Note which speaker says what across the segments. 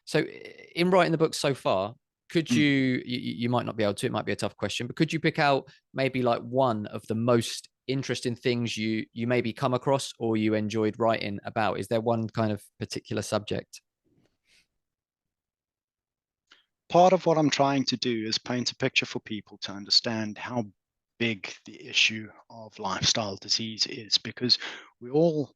Speaker 1: So in writing the book so far, could
Speaker 2: Mm.
Speaker 1: you might not be able to, it might be a tough question, but could you pick out maybe like one of the most interesting things you maybe come across or you enjoyed writing about? Is there one kind of particular subject?
Speaker 2: Part of what I'm trying to do is paint a picture for people to understand how big the issue of lifestyle disease is, because we all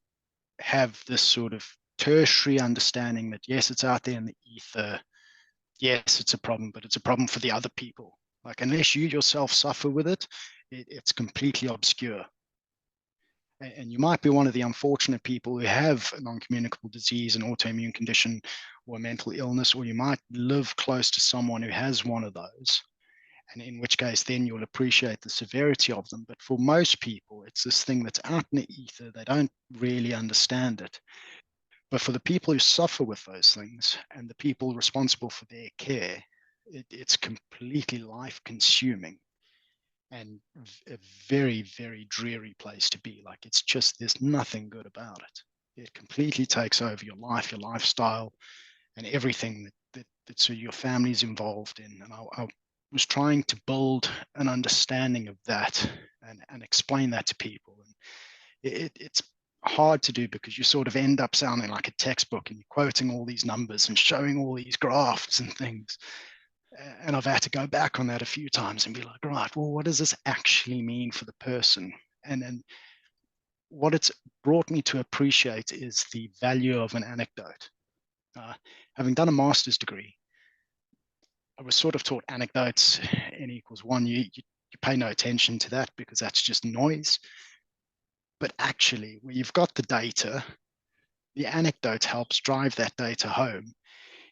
Speaker 2: have this sort of tertiary understanding that yes, it's out there in the ether. Yes, it's a problem, but it's a problem for the other people. Like, unless you yourself suffer with it, it's completely obscure. And you might be one of the unfortunate people who have a non-communicable disease, an autoimmune condition, or a mental illness, or you might live close to someone who has one of those. And in which case, then you'll appreciate the severity of them. But for most people, it's this thing that's out in the ether. They don't really understand it. But for the people who suffer with those things and the people responsible for their care, it's completely life consuming and a very, very dreary place to be. Like, it's just, there's nothing good about it. It completely takes over your life, your lifestyle, and everything that so your family's involved in. And I was trying to build an understanding of that and explain that to people. And it's hard to do because you sort of end up sounding like a textbook and you're quoting all these numbers and showing all these graphs and things. And I've had to go back on that a few times and be like, right, well, what does this actually mean for the person? And what it's brought me to appreciate is the value of an anecdote. Uh, Having done a master's degree, I was sort of taught anecdotes, n equals one. You pay no attention to that because that's just noise. But actually, where you've got the data, the anecdote helps drive that data home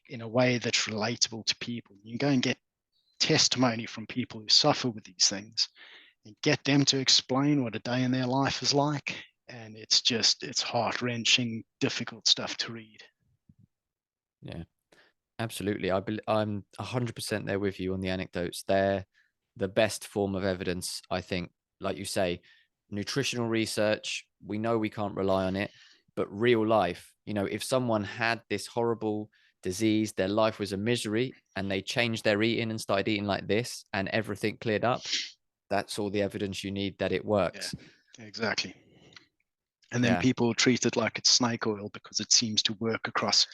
Speaker 2: in a way that's relatable to people. You can go and get testimony from people who suffer with these things and get them to explain what a day in their life is like. And it's heart wrenching, difficult stuff to read.
Speaker 1: Yeah, absolutely. I'm 100% there with you on the anecdotes. They're the best form of evidence, I think. Like you say, nutritional research, we know we can't rely on it, but real life, if someone had this horrible disease, their life was a misery, and they changed their eating and started eating like this, and everything cleared up, that's all the evidence you need that it
Speaker 2: Yeah,
Speaker 1: works.
Speaker 2: exactly. And then
Speaker 1: Yeah.
Speaker 2: people treat it like it's snake oil because it seems to work across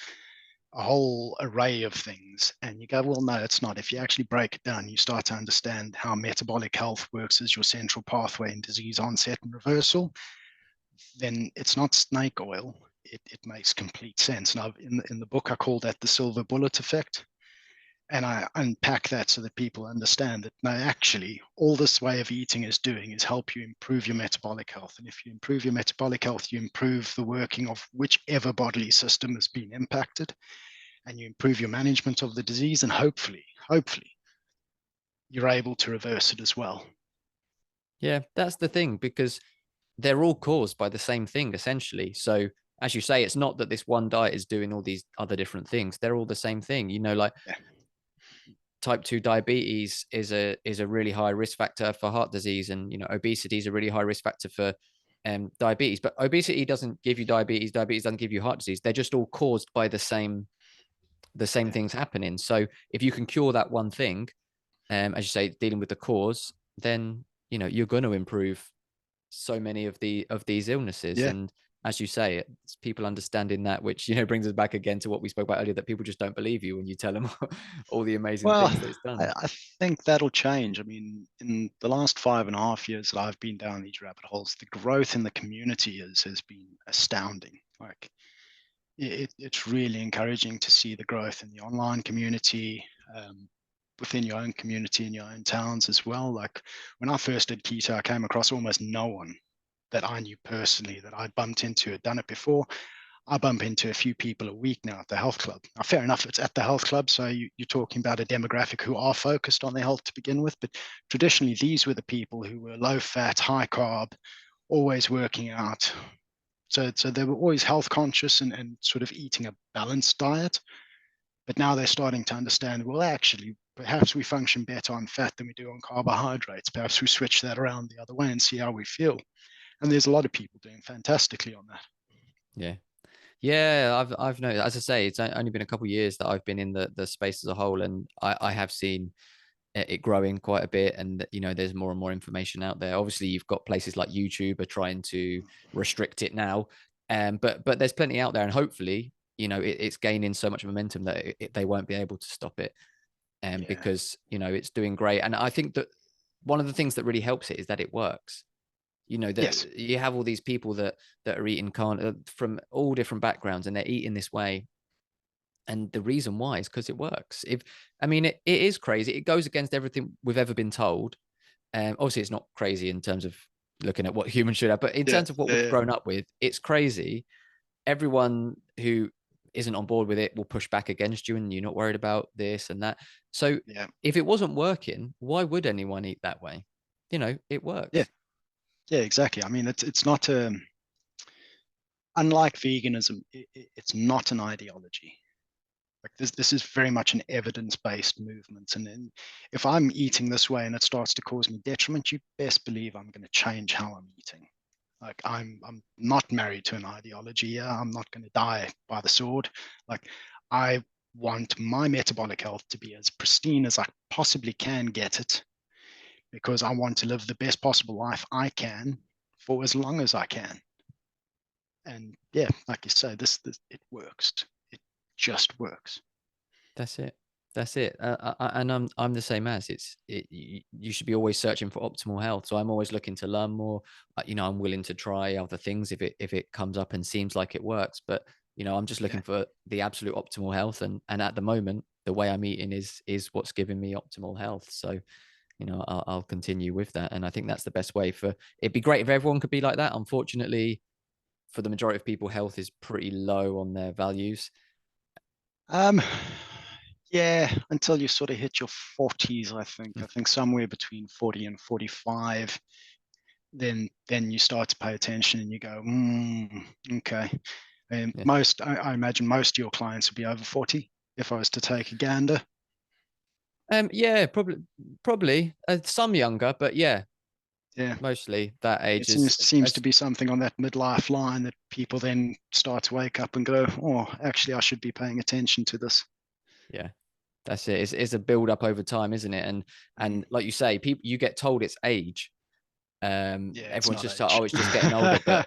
Speaker 2: a whole array of things. And you go, well, no, it's not. If you actually break it down, you start to understand how metabolic health works as your central pathway in disease onset and reversal, then it's not snake oil. It makes complete sense. Now, in the book, I call that the silver bullet effect. And I unpack that so that people understand that no, actually, all this way of eating is doing is help you improve your metabolic health. And if you improve your metabolic health, you improve the working of whichever bodily system has been impacted, and you improve your management of the disease. And hopefully, you're able to reverse it as well.
Speaker 1: Yeah, that's the thing, because they're all caused by the same thing, essentially. So, as you say, it's not that this one diet is doing all these other different things. They're all the same thing. Like
Speaker 2: Yeah.
Speaker 1: type 2 diabetes is a really high risk factor for heart disease, and obesity is a really high risk factor for diabetes. But obesity doesn't give you diabetes. Diabetes doesn't give you heart disease. They're just all caused by the same
Speaker 2: Yeah.
Speaker 1: things happening. So if you can cure that one thing, as you say, dealing with the cause, then you're going to improve so many of these illnesses.
Speaker 2: Yeah.
Speaker 1: And as you say, it's people understanding that, which brings us back again to what we spoke about earlier, that people just don't believe you when you tell them all the amazing
Speaker 2: Well,
Speaker 1: things that it's done.
Speaker 2: I think that'll change. I mean, in the last 5.5 years that I've been down these rabbit holes, the growth in the community has been astounding. Like, it's really encouraging to see the growth in the online community, within your own community in your own towns as well. Like, when I first did keto, I came across almost no one that I knew personally that I'd bumped into had done it before. I bump into a few people a week now at the health club. Now, fair enough, it's at the health club, so you're talking about a demographic who are focused on their health to begin with. But traditionally, these were the people who were low fat, high carb, always working out. So they were always health conscious and sort of eating a balanced diet. But now they're starting to understand, well, actually, perhaps we function better on fat than we do on carbohydrates. Perhaps we switch that around the other way and see how we feel. And there's a lot of people doing fantastically on that.
Speaker 1: Yeah. Yeah, I've noticed. As I say, it's only been a couple of years that I've been in the space as a whole, and I have seen it growing quite a bit. And there's more and more information out there. Obviously, you've got places like YouTube are trying to restrict it now, but there's plenty out there, and hopefully, it's gaining so much momentum that they won't be able to stop it,
Speaker 2: Yeah.
Speaker 1: because it's doing great. And I think that one of the things that really helps it is that it works.
Speaker 2: Yes.
Speaker 1: That you have all these people that are eating from all different backgrounds, and they're eating this way, and the reason why is because it works. If I mean, it is crazy. It goes against everything we've ever been told. Obviously, it's not crazy in terms of looking at what humans should have, but in
Speaker 2: Yeah.
Speaker 1: terms of what
Speaker 2: Yeah.
Speaker 1: we've
Speaker 2: Yeah.
Speaker 1: grown up with, it's crazy. Everyone who isn't on board with it will push back against you, and you're not worried about this and that. So
Speaker 2: Yeah.
Speaker 1: if it wasn't working, why would anyone eat that way? It
Speaker 2: Yeah.
Speaker 1: works.
Speaker 2: Yeah. Exactly. I mean, it's not unlike veganism. It's not an ideology. Like this is very much an evidence-based movement. And then if I'm eating this way and it starts to cause me detriment, you best believe I'm going to change how I'm eating. Like I'm not married to an ideology. Yeah, I'm not going to die by the sword. Like I want my metabolic health to be as pristine as I possibly can get it, because I want to live the best possible life I can for as long as I can. And yeah, like you say, this it works. It just works.
Speaker 1: That's it. That's it. And I'm the same as you should be always searching for optimal health. So I'm always looking to learn more. I'm willing to try other things if it comes up and seems like it works. But I'm just
Speaker 2: Yeah.
Speaker 1: looking for the absolute optimal health. And at the moment, the way I'm eating is what's giving me optimal health. So I'll continue with that. And I think that's the best way for. It'd be great if everyone could be like that. Unfortunately, for the majority of people, health is pretty low on their values.
Speaker 2: Um, yeah, until you sort of hit your 40s, I think. I think somewhere between 40 and 45, then you start to pay attention and you go, okay. And
Speaker 1: Yeah.
Speaker 2: I imagine most of your clients would be over 40 if I was to take a gander.
Speaker 1: Yeah, probably some younger, but yeah,
Speaker 2: Yeah.
Speaker 1: mostly that
Speaker 2: It
Speaker 1: age is
Speaker 2: seems to
Speaker 1: as
Speaker 2: be something on that midlife line that people then start to wake up and go, oh, actually, I should be paying attention to this.
Speaker 1: yeah, that's it. It's a build up over time, isn't it? And
Speaker 2: Mm.
Speaker 1: like you say, people you get told it's age.
Speaker 2: Yeah, it's
Speaker 1: Everyone's
Speaker 2: not
Speaker 1: just like, oh,
Speaker 2: age.
Speaker 1: it's just getting older,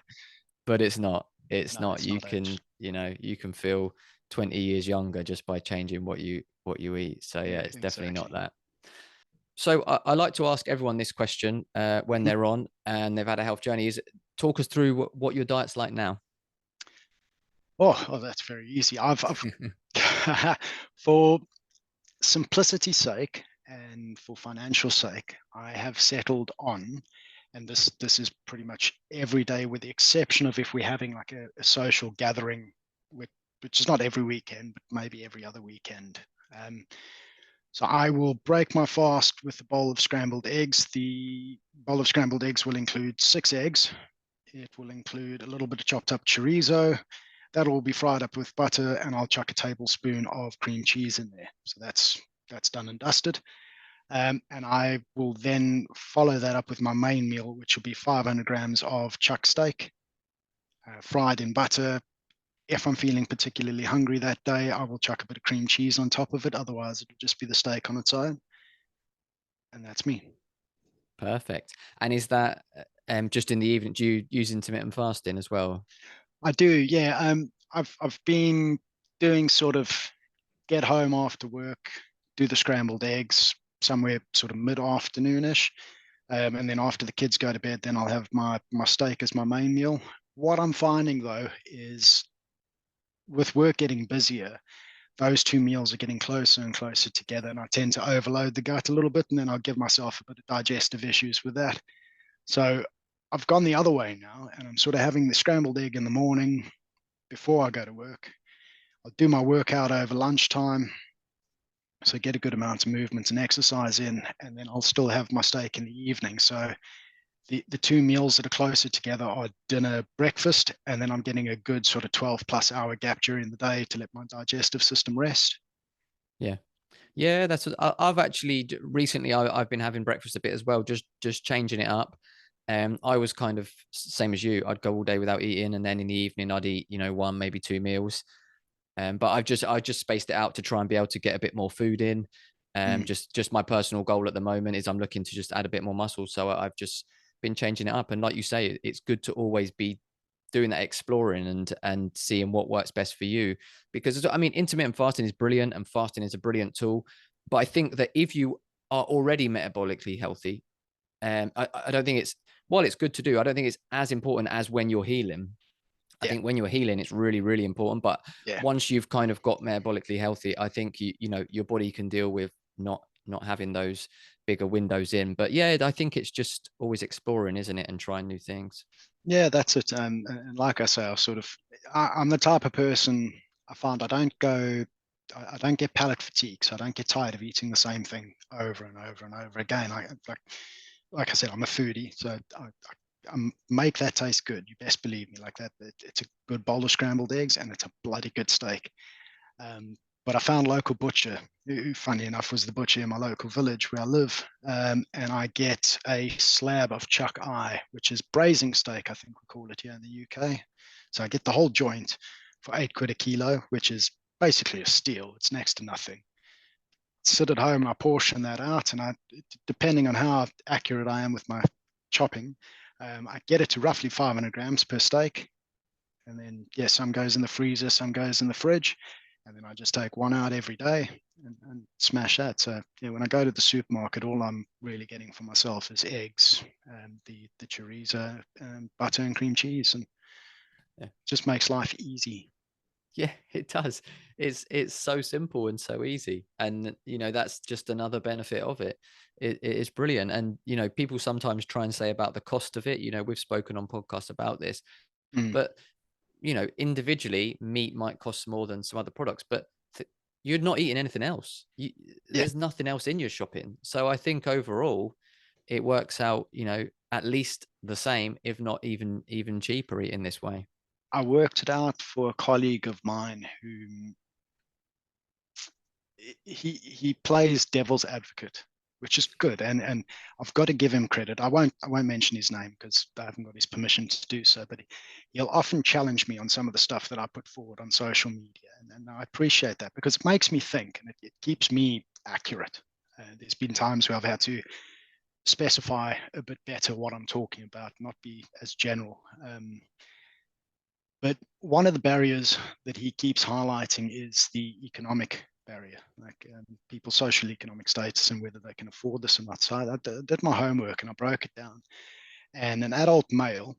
Speaker 1: but it's not. It's
Speaker 2: No,
Speaker 1: not.
Speaker 2: it's
Speaker 1: You
Speaker 2: not age.
Speaker 1: can, you can feel 20 years younger just by changing what you eat. So yeah,
Speaker 2: Yeah,
Speaker 1: it's definitely not
Speaker 2: exactly.
Speaker 1: that. So I like to ask everyone this question when
Speaker 2: Mhm.
Speaker 1: they're on and they've had a health journey: is talk us through what your diet's like now.
Speaker 2: Oh, that's very easy. I've for simplicity's sake and for financial sake, I have settled on, and this is pretty much every day, with the exception of if we're having like a social gathering, which, which is not every weekend, but maybe every other weekend. Um, so I will break my fast with a bowl of scrambled eggs. The bowl of scrambled eggs will include 6 eggs. It will include a little bit of chopped up chorizo. That'll all be fried up with butter, and I'll chuck a tablespoon of cream cheese in there. So that's done and dusted. And I will then follow that up with my main meal, which will be 500 grams of chuck steak, fried in butter. If I'm feeling particularly hungry that day, I will chuck a bit of cream cheese on top of it. Otherwise, it'll just be the steak on its own. And that's me.
Speaker 1: Perfect. And is that just in the evening? Do you use intermittent fasting as well?
Speaker 2: I do, yeah. I've been doing sort of get home after work, do the scrambled eggs somewhere sort of mid-afternoonish. And then after the kids go to bed, then I'll have my steak as my main meal. What I'm finding though is with work getting busier, those two meals are getting closer and closer together, and I tend to overload the gut a little bit, and then I'll give myself a bit of digestive issues with that. So I've gone the other way now, and I'm sort of having the scrambled egg in the morning before I go to work. I'll do my workout over lunchtime, so get a good amount of movement and exercise in, and then I'll still have my steak in the evening. So the two meals that are closer together are dinner, breakfast, and then I'm getting a good sort of 12 plus hour gap during the day to let my digestive system rest.
Speaker 1: Yeah. That's what I've actually recently I've been having breakfast a bit as well, just changing it up. I was kind of same as you. I'd go all day without eating, and then in the evening I'd eat, one, maybe two meals. But I just spaced it out to try and be able to get a bit more food in.
Speaker 2: Mm.
Speaker 1: Just my personal goal at the moment is I'm looking to just add a bit more muscle. So I've just been changing it up. And like you say, it's good to always be doing that exploring and seeing what works best for you. Because I mean, intermittent fasting is brilliant, and fasting is a brilliant tool. But I think that if you are already metabolically healthy, I don't think it's, while it's good to do, I don't think it's as important as when you're healing. I
Speaker 2: Yeah,
Speaker 1: think when you're healing, it's really, really important. But
Speaker 2: yeah.
Speaker 1: once you've kind of got metabolically healthy, I think your body can deal with not having those bigger windows in. But yeah, I think it's just always exploring, isn't it, and trying new things.
Speaker 2: Yeah, that's it. And like I say, I'm the type of person I find I don't get palate fatigue, so I don't get tired of eating the same thing over and over and over again. Like I said, I'm a foodie, so I make that taste good. You best believe me, like that. It's a good bowl of scrambled eggs, and it's a bloody good steak. Um, but I found a local butcher, who, funny enough, was the butcher in my local village where I live. And I get a slab of chuck eye, which is braising steak, I think we call it here in the UK. So I get the whole joint for £8 a kilo, which is basically a steal. It's next to nothing. Sit at home and I portion that out, and depending on how accurate I am with my chopping, I get it to roughly 500 grams per steak. And then, yeah, some goes in the freezer, some goes in the fridge. And then I just take one out every day and smash that. So, yeah, when I go to the supermarket, all I'm really getting for myself is eggs, the chorizo, butter and cream cheese, and
Speaker 1: Yeah.
Speaker 2: just makes life easy.
Speaker 1: Yeah, it does. It's so simple and so easy. And that's just another benefit of it. It is brilliant. And people sometimes try and say about the cost of it. We've spoken on podcasts about this,
Speaker 2: Mm,
Speaker 1: but individually, meat might cost more than some other products, but you're not eating anything else.
Speaker 2: yeah,
Speaker 1: There's nothing else in your shopping. So I think overall, it works out, at least the same, if not even cheaper in this way.
Speaker 2: I worked it out for a colleague of mine who he plays devil's advocate, which is good, and I've got to give him credit. I won't mention his name because I haven't got his permission to do so, but he'll often challenge me on some of the stuff that I put forward on social media, and I appreciate that because it makes me think, and it keeps me accurate. There's been times where I've had to specify a bit better what I'm talking about, not be as general. But one of the barriers that he keeps highlighting is the economic barrier, like people's social economic status and whether they can afford this or not. So I did my homework and I broke it down. And an adult male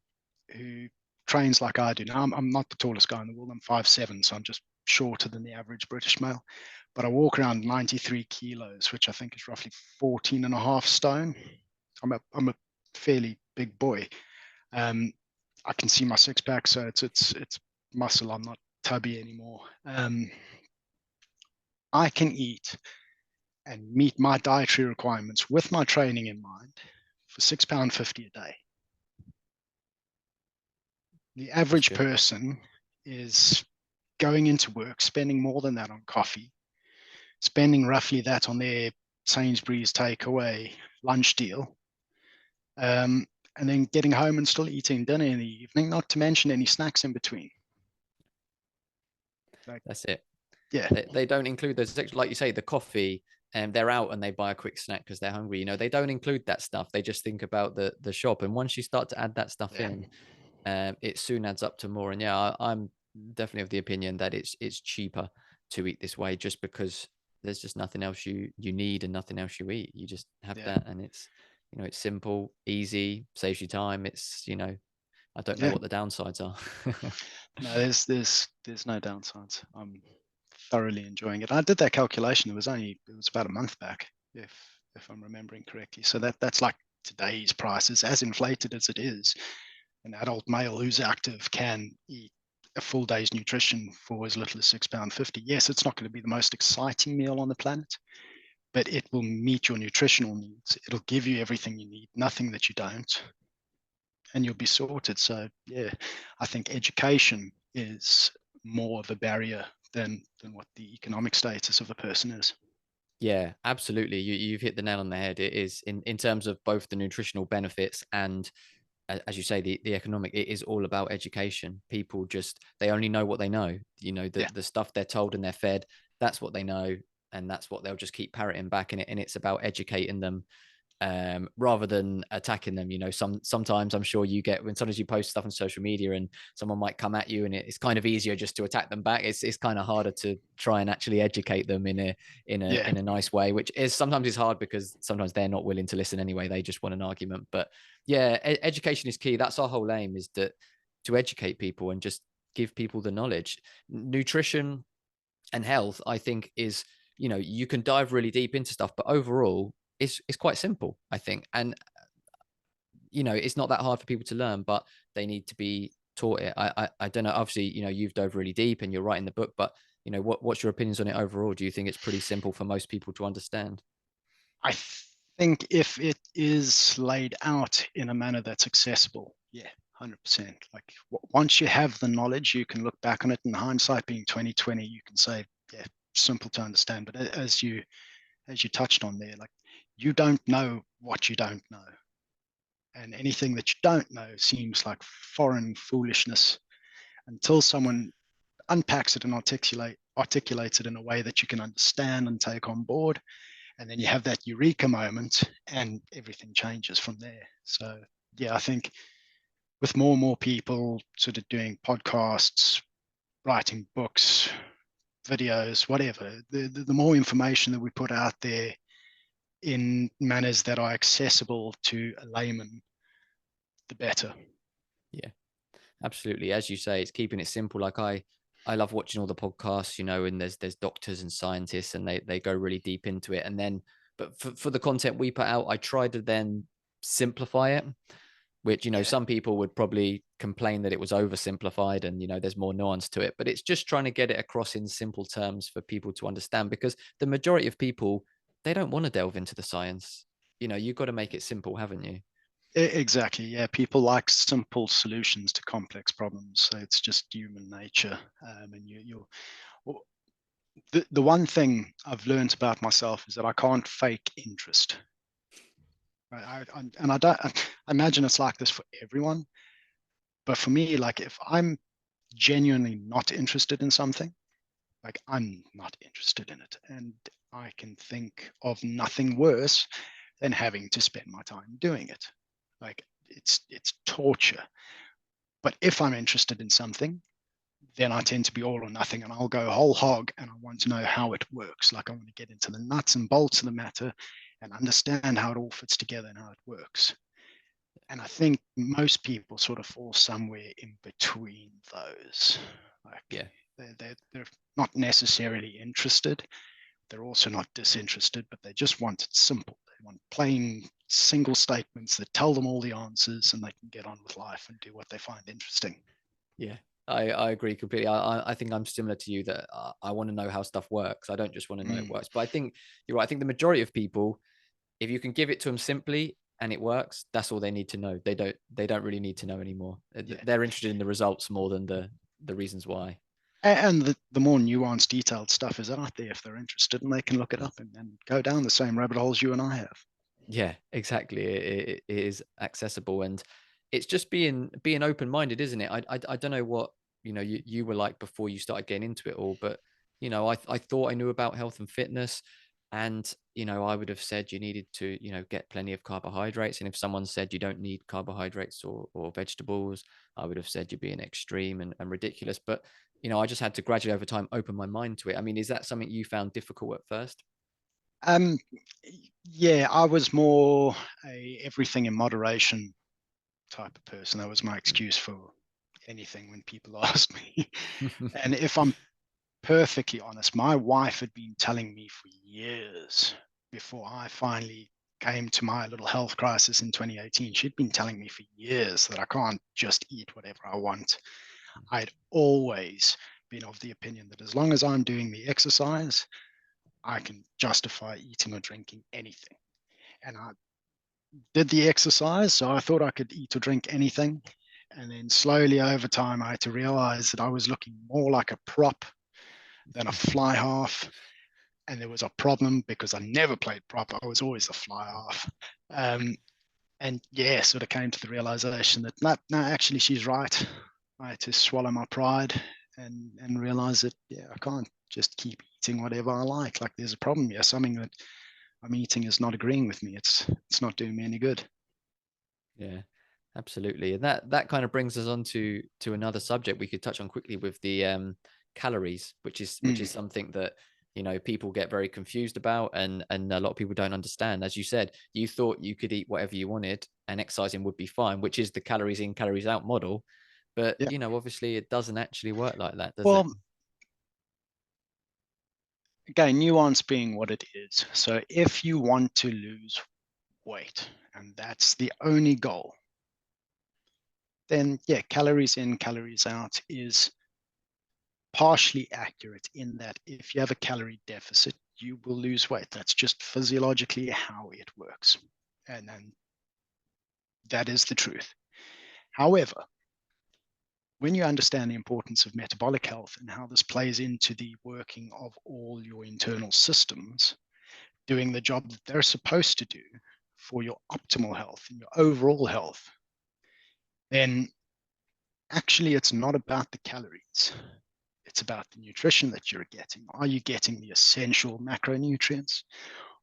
Speaker 2: who trains like I do now, I'm not the tallest guy in the world. I'm 5'7", so I'm just shorter than the average British male. But I walk around 93 kilos, which I think is roughly 14 and a half stone. I'm a fairly big boy. Um, I can see my six pack, so it's muscle. I'm not tubby anymore. I can eat and meet my dietary requirements with my training in mind for £6.50 a day. The
Speaker 1: That's
Speaker 2: average
Speaker 1: good.
Speaker 2: person is going into work, spending more than that on coffee, spending roughly that on their Sainsbury's takeaway lunch deal, um, and then getting home and still eating dinner in the evening, not to mention any snacks in between. Like,
Speaker 1: That's it.
Speaker 2: yeah,
Speaker 1: They don't include those, like you say, the coffee, and they're out and they buy a quick snack because they're hungry. They don't include that stuff. They just think about the shop. And once you start to add that stuff
Speaker 2: yeah,
Speaker 1: in, it soon adds up to more. And yeah, I'm definitely of the opinion that it's cheaper to eat this way, just because there's just nothing else you need and nothing else you eat. You just have
Speaker 2: yeah,
Speaker 1: that, and it's simple, easy, saves you time. I don't know
Speaker 2: yeah.
Speaker 1: what the downsides are.
Speaker 2: No, there's no downsides. I'm thoroughly enjoying it. I did that calculation. It was about a month back, if I'm remembering correctly. So that's like today's prices, as inflated as it is. An adult male who's active can eat a full day's nutrition for as little as £6.50. Yes, it's not going to be the most exciting meal on the planet, but it will meet your nutritional needs. It'll give you everything you need, nothing that you don't, and you'll be sorted. So yeah, I think education is more of a barrier than what the economic status of a person is.
Speaker 1: Yeah, absolutely. You've hit the nail on the head. It is in terms of both the nutritional benefits and as you say, the economic, it is all about education. People just, they only know what they know.
Speaker 2: Yeah,
Speaker 1: The stuff they're told and they're fed, that's what they know, and that's what they'll just keep parroting back. And it's about educating them, rather than attacking them. Sometimes I'm sure you get, when sometimes you post stuff on social media and someone might come at you, and it's kind of easier just to attack them back. It's kind of harder to try and actually educate them
Speaker 2: yeah.
Speaker 1: in a nice way, which is sometimes is hard because sometimes they're not willing to listen anyway. They just want an argument. But yeah, education is key. That's our whole aim, is that to educate people and just give people the knowledge. Nutrition and health, I think, is, you can dive really deep into stuff, but overall it's quite simple, I think. And it's not that hard for people to learn, but they need to be taught it. I don't know, obviously, you've dove really deep and you're writing the book, but what's your opinions on it overall? Do you think it's pretty simple for most people to understand?
Speaker 2: I think if it is laid out in a manner that's accessible, yeah, 100%. Like once you have the knowledge, you can look back on it. In hindsight, being 2020, you can say, yeah, simple to understand. But as you touched on there, like you don't know what you don't know, and anything that you don't know seems like foreign foolishness until someone unpacks it and articulates it in a way that you can understand and take on board. And then you have that eureka moment and everything changes from there. So yeah, I think with more and more people sort of doing podcasts, writing books, videos, whatever, the more information that we put out there in manners that are accessible to a layman, the better.
Speaker 1: Yeah, absolutely. As you say, it's keeping it simple. Like I love watching all the podcasts, and there's doctors and scientists, and they go really deep into it. And then, but for the content we put out, I try to then simplify it, which,
Speaker 2: Yeah,
Speaker 1: some people would probably complain that it was oversimplified and, there's more nuance to it, but it's just trying to get it across in simple terms for people to understand, because the majority of people, they don't want to delve into the science. You've got to make it simple, haven't you?
Speaker 2: exactly. Yeah, people like simple solutions to complex problems. So it's just human nature. And well, the one thing I've learned about myself is that I can't fake interest. And I don't. I imagine it's like this for everyone, but for me, like if I'm genuinely not interested in something, like I'm not interested in it, and I can think of nothing worse than having to spend my time doing it. Like it's torture. But if I'm interested in something, then I tend to be all or nothing, and I'll go whole hog and I want to know how it works. Like I want to get into the nuts and bolts of the matter and understand how it all fits together and how it works. And I think most people sort of fall somewhere in between those. Like
Speaker 1: Yeah.
Speaker 2: they're not necessarily interested. They're also not disinterested, but they just want it simple. They want plain single statements that tell them all the answers and they can get on with life and do what they find interesting.
Speaker 1: Yeah, I agree completely. I think I'm similar to you, that I want to know how stuff works. I don't just want to know it
Speaker 2: Mm,
Speaker 1: works. But I think you're right. I think the majority of people, if you can give it to them simply and it works, that's all they need to know. They don't really need to know anymore.
Speaker 2: yeah.
Speaker 1: They're interested in the results more than the reasons why.
Speaker 2: And the more nuanced, detailed stuff is out there if they're interested and they can look it up and go down the same rabbit holes you and I have.
Speaker 1: Yeah, exactly. It is accessible, and it's just being open minded, isn't it? I don't know what you were like before you started getting into it all, but I thought I knew about health and fitness, and I would have said you needed to get plenty of carbohydrates, and if someone said you don't need carbohydrates or vegetables, I would have said you're being extreme and ridiculous. But I just had to gradually over time open my mind to it. I mean, is that something you found difficult at first?
Speaker 2: Um, yeah, I was more a everything in moderation type of person. That was my excuse for anything when people asked me. And if I'm perfectly honest, my wife had been telling me for years before I finally came to my little health crisis in 2018. She'd been telling me for years that I can't just eat whatever I want. I'd always been of the opinion that as long as I'm doing the exercise, I can justify eating or drinking anything. And I did the exercise, so I thought I could eat or drink anything. And then slowly over time, I had to realize that I was looking more like a prop than a fly half. And there was a problem because I never played prop. I was always a fly half. Um, And yeah, sort of came to the realization that no, actually she's right. I had to swallow my pride and realize that yeah, I can't just keep eating whatever I like. Like there's a problem here. Something that I'm eating is not agreeing with me. It's not doing me any good.
Speaker 1: Yeah, absolutely. And that kind of brings us on to another subject we could touch on quickly with the calories, which is
Speaker 2: Mm,
Speaker 1: something that people get very confused about, and a lot of people don't understand. As you said, you thought you could eat whatever you wanted and exercising would be fine, which is the calories in, calories out model. But
Speaker 2: yeah.
Speaker 1: obviously it doesn't actually work like that, does it?
Speaker 2: Well, again, nuance being what it is. So if you want to lose weight and that's the only goal, then yeah, calories in, calories out is partially accurate in that if you have a calorie deficit, you will lose weight. That's just physiologically how it works. And that is the truth. However, when you understand the importance of metabolic health and how this plays into the working of all your internal systems, doing the job that they're supposed to do for your optimal health and your overall health, then actually it's not about the calories. It's about the nutrition that you're getting. Are you getting the essential macronutrients?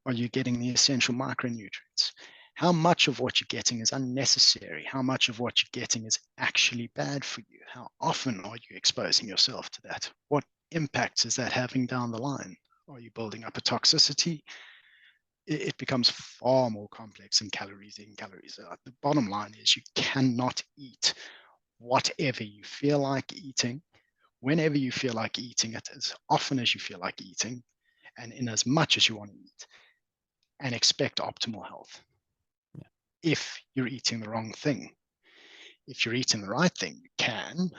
Speaker 2: Are you getting the essential micronutrients? How much of what you're getting is unnecessary? How much of what you're getting is actually bad for you? How often are you exposing yourself to that? What impacts is that having down the line? Are you building up a toxicity? It becomes far more complex than calories in, calories out. The bottom line is you cannot eat whatever you feel like eating, whenever you feel like eating it, as often as you feel like eating, and in as much as you want to eat, and expect optimal health.
Speaker 1: Yeah.
Speaker 2: If you're eating the wrong thing, if you're eating the right thing, you can,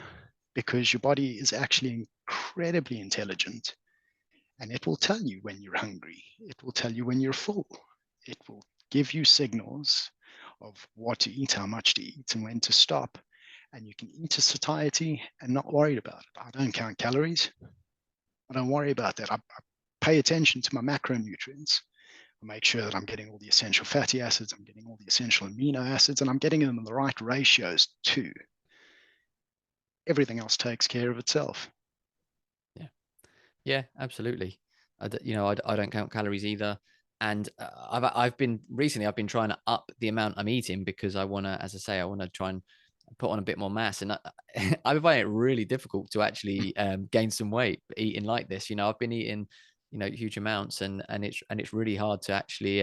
Speaker 2: because your body is actually incredibly intelligent and it will tell you when you're hungry. It will tell you when you're full. It will give you signals of what to eat, how much to eat, and when to stop. And you can eat to satiety and not worry about it. I don't count calories. I don't worry about that. I pay attention to my macronutrients. I make sure that I'm getting all the essential fatty acids, I'm getting all the essential amino acids, and I'm getting them in the right ratios too. Everything else takes care of itself.
Speaker 1: Yeah. Yeah, absolutely. I don't count calories either. And I've been recently, I've been trying to up the amount I'm eating because I want to, as I say, I want to try and put on a bit more mass. And I find it really difficult to actually gain some weight eating like this. I've been eating, huge amounts, and it's really hard to actually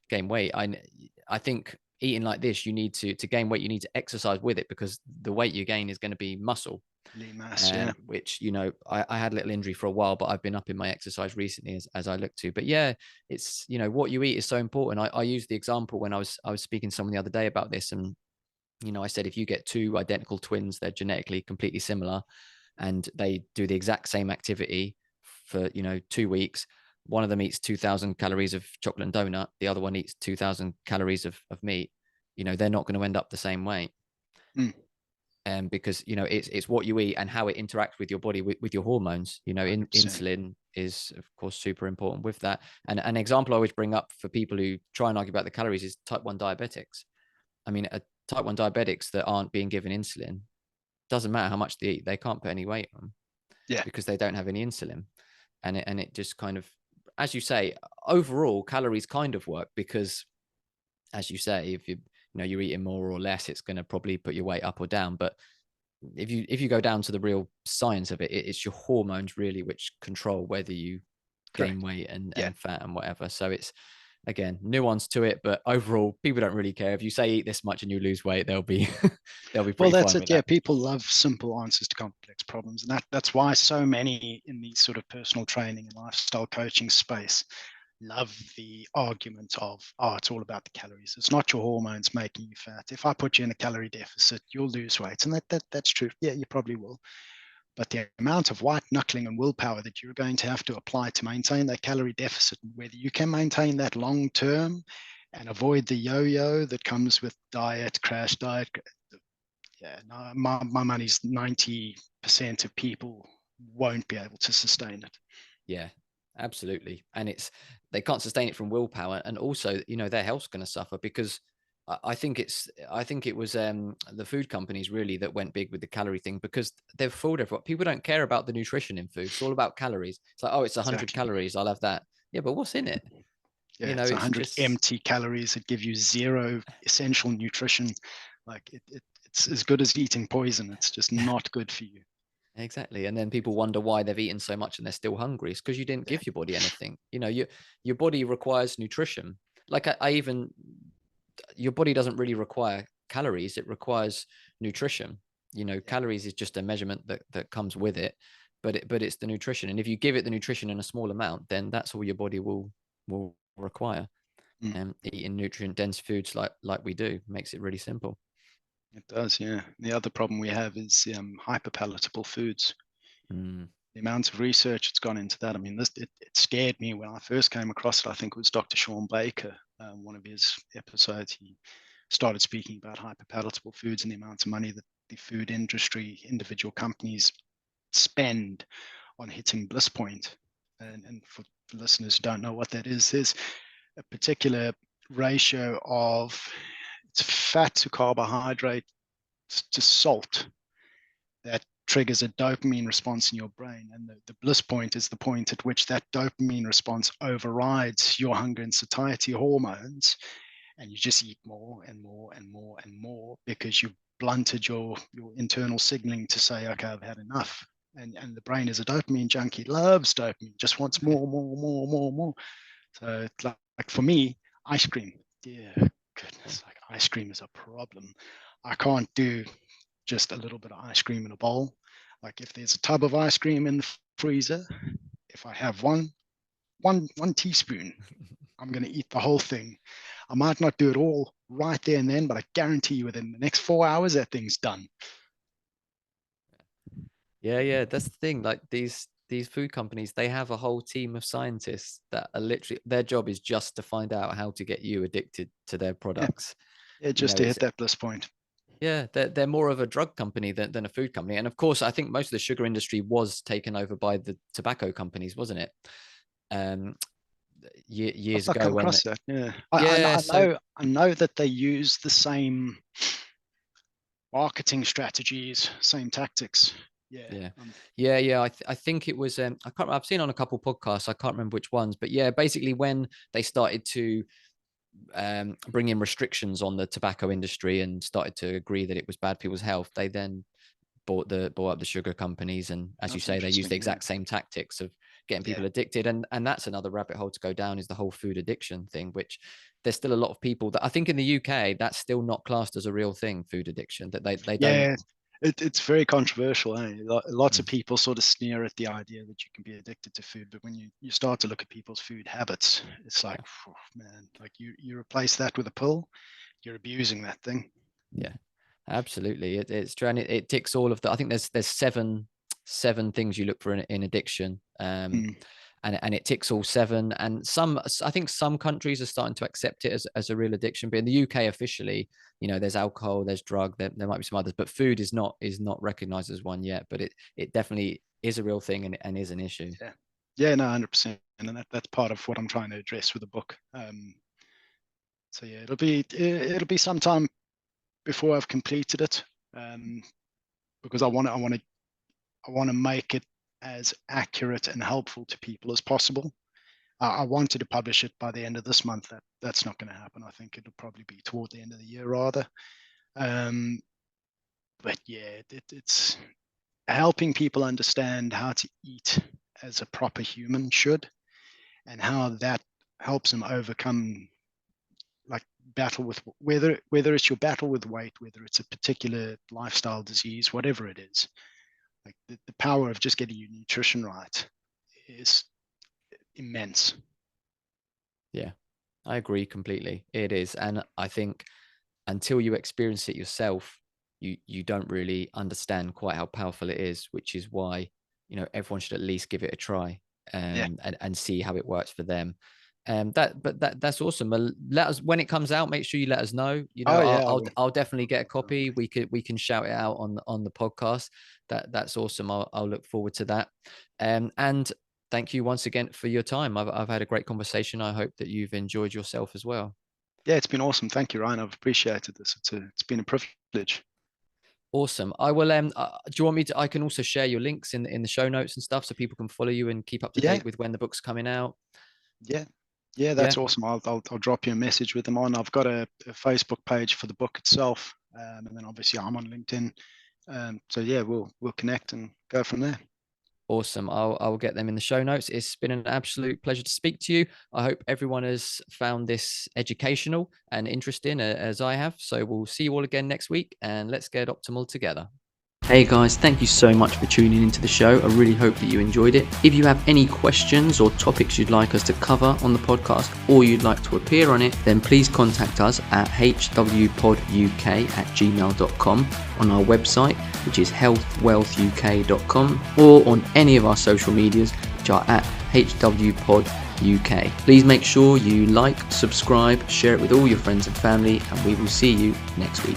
Speaker 1: gain weight. I think eating like this, you need to gain weight, you need to exercise with it because the weight you gain is going to be muscle,
Speaker 2: Lean mass, yeah.
Speaker 1: which I had a little injury for a while, but I've been up in my exercise recently as I look to. But yeah, it's what you eat is so important. I used the example when I was speaking to someone the other day about this, and I said if you get two identical twins, they're genetically completely similar, and they do the exact same activity for 2 weeks. One of them eats 2,000 calories of chocolate and donut. The other one eats 2,000 calories of meat. They're not going to end up the same way,
Speaker 2: Mm,
Speaker 1: because it's what you eat and how it interacts with your body, with your hormones.
Speaker 2: 100%.
Speaker 1: Insulin is of course super important with that. And an example I always bring up for people who try and argue about the calories is type 1 diabetics. I mean, type 1 diabetics that aren't being given insulin, doesn't matter how much they eat, they can't put any weight on
Speaker 2: Yeah,
Speaker 1: because they don't have any insulin. And it just kind of, as you say, overall calories kind of work because, as you say, if you're eating more or less, it's going to probably put your weight up or down. But if you go down to the real science of it, it's your hormones really which control whether you gain
Speaker 2: correct.
Speaker 1: weight and
Speaker 2: Yeah.
Speaker 1: and fat and whatever. So it's, again, nuance to it, but overall people don't really care. If you say eat this much and you lose weight, they'll be they'll be
Speaker 2: Well,
Speaker 1: pretty
Speaker 2: that's
Speaker 1: fine
Speaker 2: it.
Speaker 1: with
Speaker 2: Yeah,
Speaker 1: that.
Speaker 2: people love simple answers to complex problems, and that's why so many in the sort of personal training and lifestyle coaching space love the argument of, oh, it's all about the calories. It's not your hormones making you fat. If I put you in a calorie deficit, you'll lose weight, and that's true. Yeah, you probably will. But the amount of white knuckling and willpower that you're going to have to apply to maintain that calorie deficit, and whether you can maintain that long term and avoid the yo-yo that comes with diet, crash diet, yeah, no, my money's 90% of people won't be able to sustain it.
Speaker 1: Yeah, absolutely. And they can't sustain it from willpower, and also their health's going to suffer because I think it was the food companies really that went big with the calorie thing, because they've fooled everyone. People don't care about the nutrition in food. It's all about calories. It's like, oh, it's 100
Speaker 2: Exactly.
Speaker 1: calories, I'll have that. Yeah, but what's in
Speaker 2: Yeah.
Speaker 1: it?
Speaker 2: Yeah, it's
Speaker 1: It's
Speaker 2: 100
Speaker 1: just
Speaker 2: empty calories that give you zero essential nutrition. Like it's as good as eating poison. It's just not good for you.
Speaker 1: exactly. And then people wonder why they've eaten so much and they're still hungry. It's because you didn't
Speaker 2: Yeah,
Speaker 1: give your body anything. Your body requires nutrition. Like I even your body doesn't really require calories, it requires nutrition.
Speaker 2: yeah.
Speaker 1: Calories is just a measurement that comes with it, but it's the nutrition. And if you give it the nutrition in a small amount, then that's all your body will require.
Speaker 2: Mm,
Speaker 1: And eating nutrient dense foods like we do makes it really simple.
Speaker 2: it does, yeah. The other problem we have is hyperpalatable foods.
Speaker 1: Mm,
Speaker 2: The amount of research that's gone into that. I mean, it scared me when I first came across it. I think it was Dr. Sean Baker, one of his episodes. He started speaking about hyperpalatable foods and the amount of money that the food industry, individual companies spend on hitting bliss point. And for listeners who don't know what that is, there's a particular ratio of it's fat to carbohydrate to salt that triggers a dopamine response in your brain. And the bliss point is the point at which that dopamine response overrides your hunger and satiety hormones. And you just eat more and more and more and more because you've blunted your internal signaling to say, okay, I've had enough. And the brain is a dopamine junkie, loves dopamine, just wants more, more, more, more, more. So like for me, ice cream, dear
Speaker 1: yeah.
Speaker 2: goodness, like ice cream is a problem. I can't do just a little bit of ice cream in a bowl. Like if there's a tub of ice cream in the freezer, if I have one teaspoon, I'm going to eat the whole thing. I might not do it all right there and then, but I guarantee you within the next 4 hours, that thing's done.
Speaker 1: Yeah, that's the thing. Like these food companies, they have a whole team of scientists that are literally their job is just to find out how to get you addicted to their
Speaker 2: Yeah,
Speaker 1: products.
Speaker 2: yeah, just to
Speaker 1: It's
Speaker 2: hit that bliss point.
Speaker 1: yeah, they're more of a drug company than a food company. And of course, I think most of the sugar industry was taken over by the tobacco companies, wasn't it? Um,
Speaker 2: I've
Speaker 1: years
Speaker 2: not
Speaker 1: ago
Speaker 2: come
Speaker 1: when
Speaker 2: across that. Yeah,
Speaker 1: yeah, so
Speaker 2: I know that they use the same marketing strategies, same tactics. Yeah,
Speaker 1: yeah, yeah. I think it was I can't. I've seen on a couple podcasts. I can't remember which ones, but yeah, basically when they started to bring in restrictions on the tobacco industry and started to agree that it was bad for people's health, they then bought up the sugar companies, and as you
Speaker 2: that's
Speaker 1: say, they use the
Speaker 2: interesting. Yeah,
Speaker 1: exact same tactics of getting
Speaker 2: yeah,
Speaker 1: people addicted. And that's another rabbit hole to go down, is the whole food addiction thing, which there's still a lot of people that I think in the UK that's still not classed as a real thing, food addiction, that they don't.
Speaker 2: yeah. It's very controversial. Eh? Lots
Speaker 1: Mm,
Speaker 2: of people sort of sneer at the idea that you can be addicted to food, but when you start to look at people's food habits, it's like,
Speaker 1: yeah,
Speaker 2: oh, man, like you replace that with a pill, you're abusing that thing.
Speaker 1: yeah, absolutely. It's true, and it ticks all of the. I think there's seven things you look for in addiction.
Speaker 2: Mm.
Speaker 1: And it ticks all seven. And I think some countries are starting to accept it as a real addiction. But in the UK, officially, there's alcohol, there's drug, there might be some others, but food is not recognized as one yet. But it definitely is a real thing, and is an issue.
Speaker 2: Yeah, yeah, no, 100%, and that's part of what I'm trying to address with the book. So yeah, it'll be some time before I've completed it, um, because I want to make it as accurate and helpful to people as possible. I wanted to publish it by the end of this month. That's not going to happen. I think it'll probably be toward the end of the year rather. Um, but yeah, it's helping people understand how to eat as a proper human should, and how that helps them overcome like battle with whether it's your battle with weight, whether it's a particular lifestyle disease, whatever it is. Like the power of just getting your nutrition right is immense.
Speaker 1: Yeah, I agree completely. It is. And I think until you experience it yourself, you don't really understand quite how powerful it is, which is why everyone should at least give it a try,
Speaker 2: Yeah.
Speaker 1: and see how it works for them. That's awesome. Let us when it comes out. Make sure you let us know.
Speaker 2: Oh
Speaker 1: I'll
Speaker 2: yeah, I
Speaker 1: I'll,
Speaker 2: will.
Speaker 1: I'll definitely get a
Speaker 2: I will.
Speaker 1: copy. We can shout it out on the podcast. That's awesome. I'll look forward to that. And thank you once again for your time. I've had a great conversation. I hope that you've enjoyed yourself as well.
Speaker 2: Yeah, it's been awesome. Thank you, Ryan. I've appreciated this. It's been a privilege.
Speaker 1: Awesome. I will. Do you want me to? I can also share your links in the show notes and stuff, so people can follow you and keep up to
Speaker 2: Yeah,
Speaker 1: date with when the book's coming out.
Speaker 2: yeah, yeah.
Speaker 1: Yeah.
Speaker 2: That's awesome. I'll drop you a message with them on. I've got a Facebook page for the book itself, and then obviously I'm on LinkedIn. So yeah, we'll connect and go from there.
Speaker 1: Awesome. I'll get them in the show notes. It's been an absolute pleasure to speak to you. I hope everyone has found this educational and interesting as I have. So we'll see you all again next week, and let's get optimal together. Hey guys, thank you so much for tuning into the show. I really hope that you enjoyed it. If you have any questions or topics you'd like us to cover on the podcast, or you'd like to appear on it, then please contact us at hwpoduk@gmail.com, on our website, which is healthwealthuk.com, or on any of our social medias, which are at hwpoduk. Please make sure you like, subscribe, share it with all your friends and family, and we will see you next week.